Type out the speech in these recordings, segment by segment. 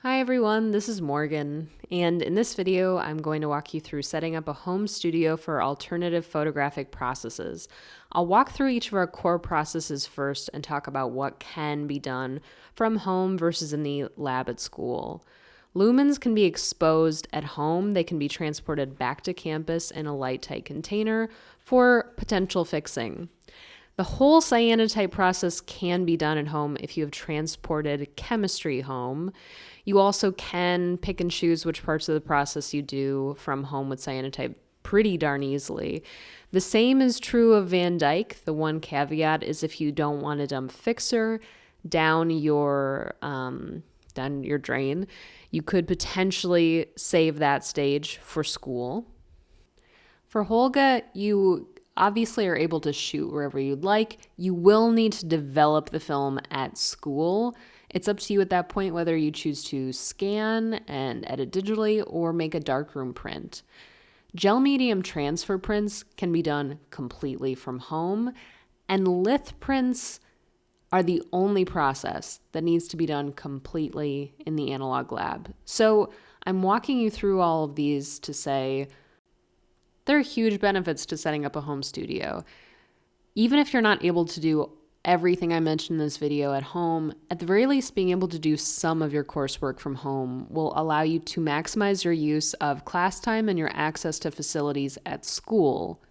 Hi everyone, this is Morgan, and in this video I'm going to walk you through setting up a home studio for alternative photographic processes. I'll walk through each of our core processes first and talk about what can be done from home versus in the lab at school. Lumens can be exposed at home. They can be transported back to campus in a light-tight container for potential fixing. The whole cyanotype process can be done at home if you have transported chemistry home. You also can pick and choose which parts of the process you do from home with cyanotype pretty darn easily. The same is true of Van Dyke. The one caveat is if you don't want a dump fixer down your drain, you could potentially save that stage for school. For Holga, you obviously are able to shoot wherever you'd like. You will need to develop the film at school. It's up to you at that point whether you choose to scan and edit digitally or make a darkroom print. Gel medium transfer prints can be done completely from home, and lith prints are the only process that needs to be done completely in the analog lab. So I'm walking you through all of these to say there are huge benefits to setting up a home studio. Even if you're not able to do everything I mentioned in this video at home, at the very least, being able to do some of your coursework from home will allow you to maximize your use of class time and your access to facilities at school.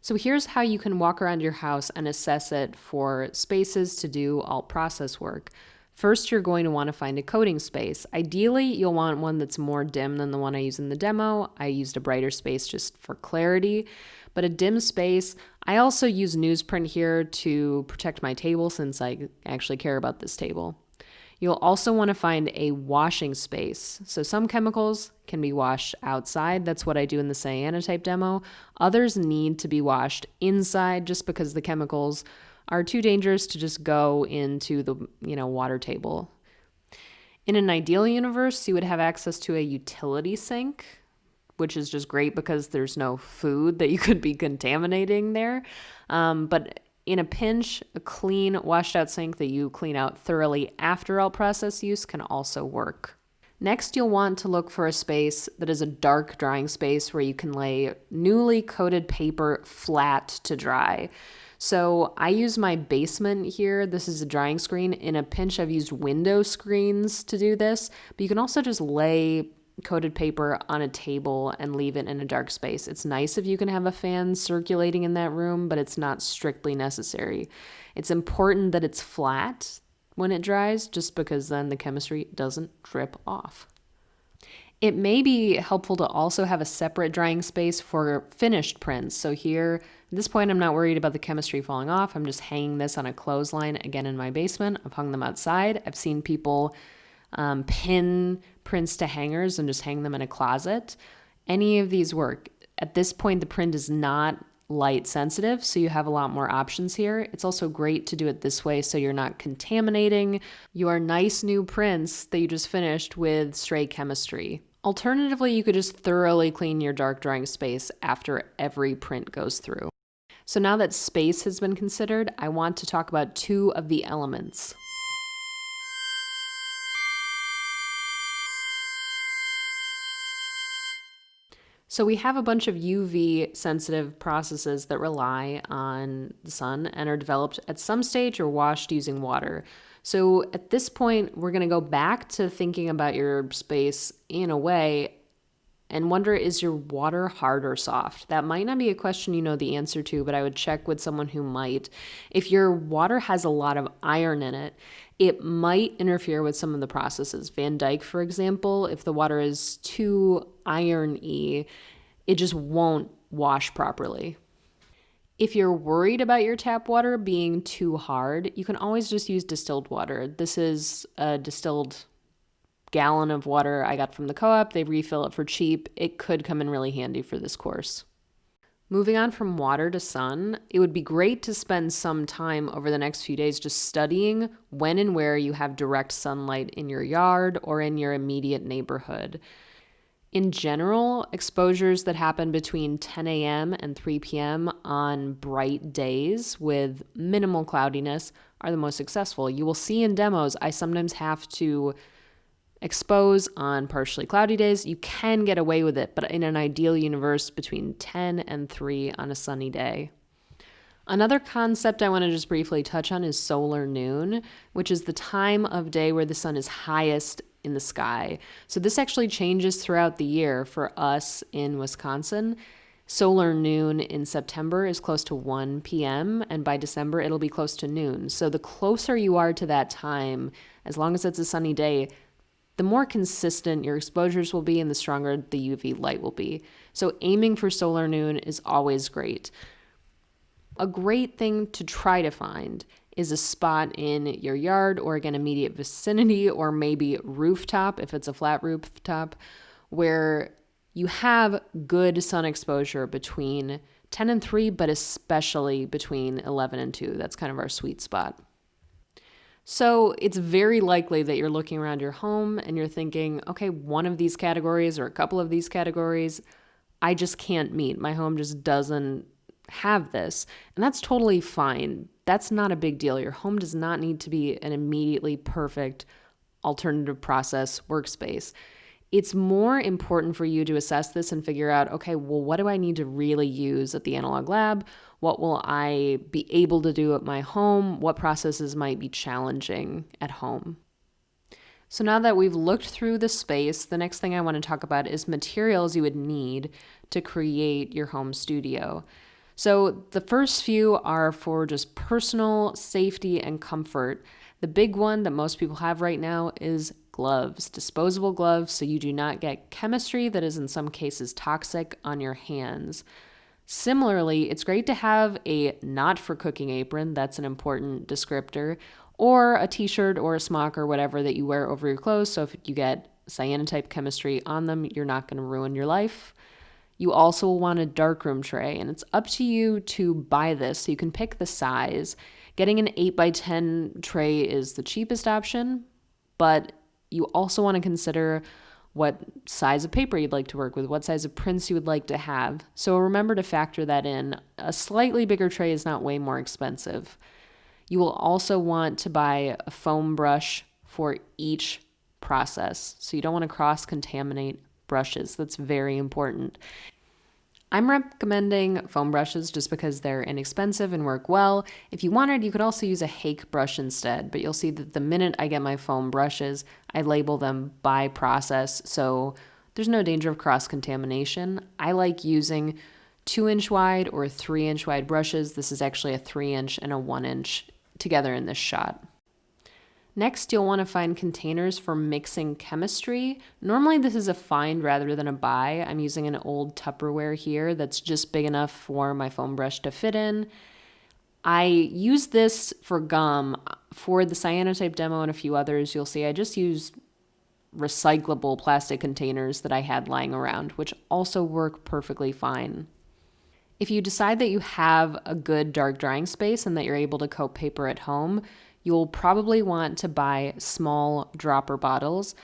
So here's how you can walk around your house and assess it for spaces to do alt process work. First, you're going to want to find a coding space. Ideally, you'll want one that's more dim than the one I use in the demo. I used a brighter space just for clarity, but a dim space. I also use newsprint here to protect my table since I actually care about this table. You'll also want to find a washing space. So some chemicals can be washed outside. That's what I do in the cyanotype demo. Others need to be washed inside just because the chemicals are too dangerous to just go into the water table. In an ideal universe, you would have access to a utility sink, which is just great because there's no food that you could be contaminating there. But in a pinch, a clean, washed out sink that you clean out thoroughly after alt process use can also work. Next, you'll want to look for a space that is a dark drying space where you can lay newly coated paper flat to dry. So I use my basement here. This is a drying screen. In a pinch, I've used window screens to do this, but you can also just lay coated paper on a table and leave it in a dark space. It's nice if you can have a fan circulating in that room, but it's not strictly necessary. It's important that it's flat when it dries, just because then the chemistry doesn't drip off. It may be helpful to also have a separate drying space for finished prints. So here, at this point, I'm not worried about the chemistry falling off. I'm just hanging this on a clothesline again in my basement. I've hung them outside. I've seen people pin prints to hangers and just hang them in a closet. Any of these work. At this point, the print is not light sensitive, so you have a lot more options here. It's also great to do it this way so you're not contaminating your nice new prints that you just finished with stray chemistry. Alternatively, you could just thoroughly clean your dark drying space after every print goes through. So now that space has been considered, I want to talk about two of the elements. So we have a bunch of UV sensitive processes that rely on the sun and are developed at some stage or washed using water. So at this point, we're going to go back to thinking about your space in a way and wonder, is your water hard or soft? That might not be a question you know the answer to, but I would check with someone who might. If your water has a lot of iron in it, it might interfere with some of the processes. Van Dyke, for example, if the water is too iron-y, it just won't wash properly. If you're worried about your tap water being too hard, you can always just use distilled water. This is a distilled gallon of water I got from the co-op. They refill it for cheap. It could come in really handy for this course. Moving on from water to sun, it would be great to spend some time over the next few days just studying when and where you have direct sunlight in your yard or in your immediate neighborhood. In general, exposures that happen between 10 a.m. and 3 p.m. on bright days with minimal cloudiness are the most successful. You will see in demos, I sometimes have to expose on partially cloudy days. You can get away with it, but in an ideal universe, between 10 and 3 on a sunny day. Another concept I want to just briefly touch on is solar noon, which is the time of day where the sun is highest in the sky. So this actually changes throughout the year for us in Wisconsin. Solar noon in September is close to 1 p.m., and by December it'll be close to noon. So the closer you are to that time, as long as it's a sunny day, the more consistent your exposures will be and the stronger the UV light will be. So aiming for solar noon is always great. A great thing to try to find is a spot in your yard or, again, immediate vicinity, or maybe rooftop if it's a flat rooftop, where you have good sun exposure between 10 and 3, but especially between 11 and 2. That's kind of our sweet spot. So it's very likely that you're looking around your home and you're thinking, okay, one of these categories or a couple of these categories, I just can't meet. My home just doesn't have this. And that's totally fine. That's not a big deal. Your home does not need to be an immediately perfect alternative process workspace. It's more important for you to assess this and figure out, okay, well, what do I need to really use at the analog lab? What will I be able to do at my home? What processes might be challenging at home? So now that we've looked through the space, the next thing I want to talk about is materials you would need to create your home studio. So the first few are for just personal safety and comfort. The big one that most people have right now is gloves, disposable gloves, so you do not get chemistry that is in some cases toxic on your hands. Similarly, it's great to have a not for cooking apron, that's an important descriptor, or a t-shirt or a smock or whatever that you wear over your clothes, so if you get cyanotype chemistry on them, you're not going to ruin your life. You also want a darkroom tray, and it's up to you to buy this, so you can pick the size. Getting an 8x10 tray is the cheapest option, but you also want to consider what size of paper you'd like to work with, what size of prints you would like to have. So remember to factor that in. A slightly bigger tray is not way more expensive. You will also want to buy a foam brush for each process, so you don't want to cross-contaminate brushes. That's very important. I'm recommending foam brushes just because they're inexpensive and work well. If you wanted, you could also use a Hake brush instead, but you'll see that the minute I get my foam brushes, I label them by process, so there's no danger of cross-contamination. I like using 2-inch wide or 3-inch wide brushes. This is actually a 3-inch and a 1-inch together in this shot. Next, you'll want to find containers for mixing chemistry. Normally, this is a find rather than a buy. I'm using an old Tupperware here that's just big enough for my foam brush to fit in. I use this for gum. For the cyanotype demo and a few others, you'll see I just used recyclable plastic containers that I had lying around, which also work perfectly fine. If you decide that you have a good dark drying space and that you're able to coat paper at home, you'll probably want to buy small dropper bottles.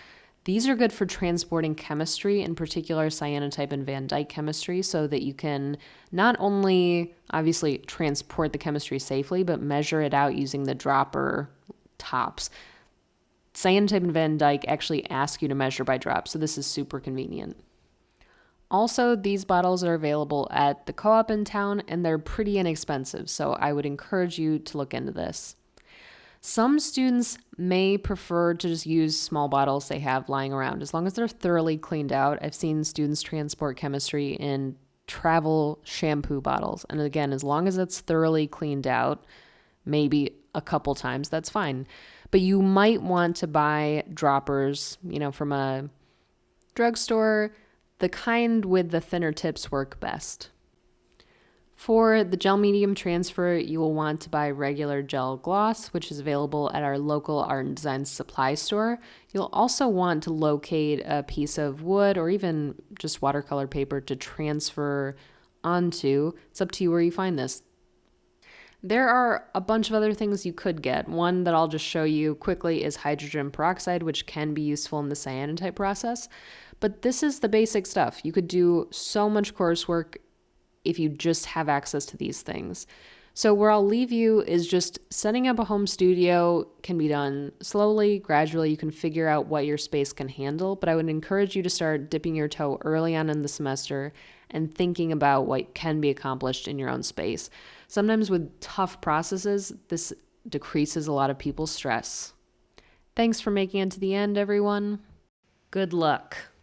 These are good for transporting chemistry, in particular cyanotype and Van Dyke chemistry, so that you can not only obviously transport the chemistry safely, but measure it out using the dropper tops. Cyanotype and Van Dyke actually ask you to measure by drop, so this is super convenient. Also, these bottles are available at the co-op in town, and they're pretty inexpensive, so I would encourage you to look into this. Some students may prefer to just use small bottles they have lying around, as long as they're thoroughly cleaned out. I've seen students transport chemistry in travel shampoo bottles, and again, as long as it's thoroughly cleaned out, maybe a couple times, that's fine. But you might want to buy droppers, from a drugstore. The kind with the thinner tips work best. For the gel medium transfer, you will want to buy regular gel gloss, which is available at our local art and design supply store. You'll also want to locate a piece of wood or even just watercolor paper to transfer onto. It's up to you where you find this. There are a bunch of other things you could get. One that I'll just show you quickly is hydrogen peroxide, which can be useful in the cyanotype process. But this is the basic stuff. You could do so much coursework if you just have access to these things. So where I'll leave you is just setting up a home studio can be done slowly, gradually. You can figure out what your space can handle, but I would encourage you to start dipping your toe early on in the semester and thinking about what can be accomplished in your own space. Sometimes with tough processes, this decreases a lot of people's stress. Thanks for making it to the end, everyone. Good luck.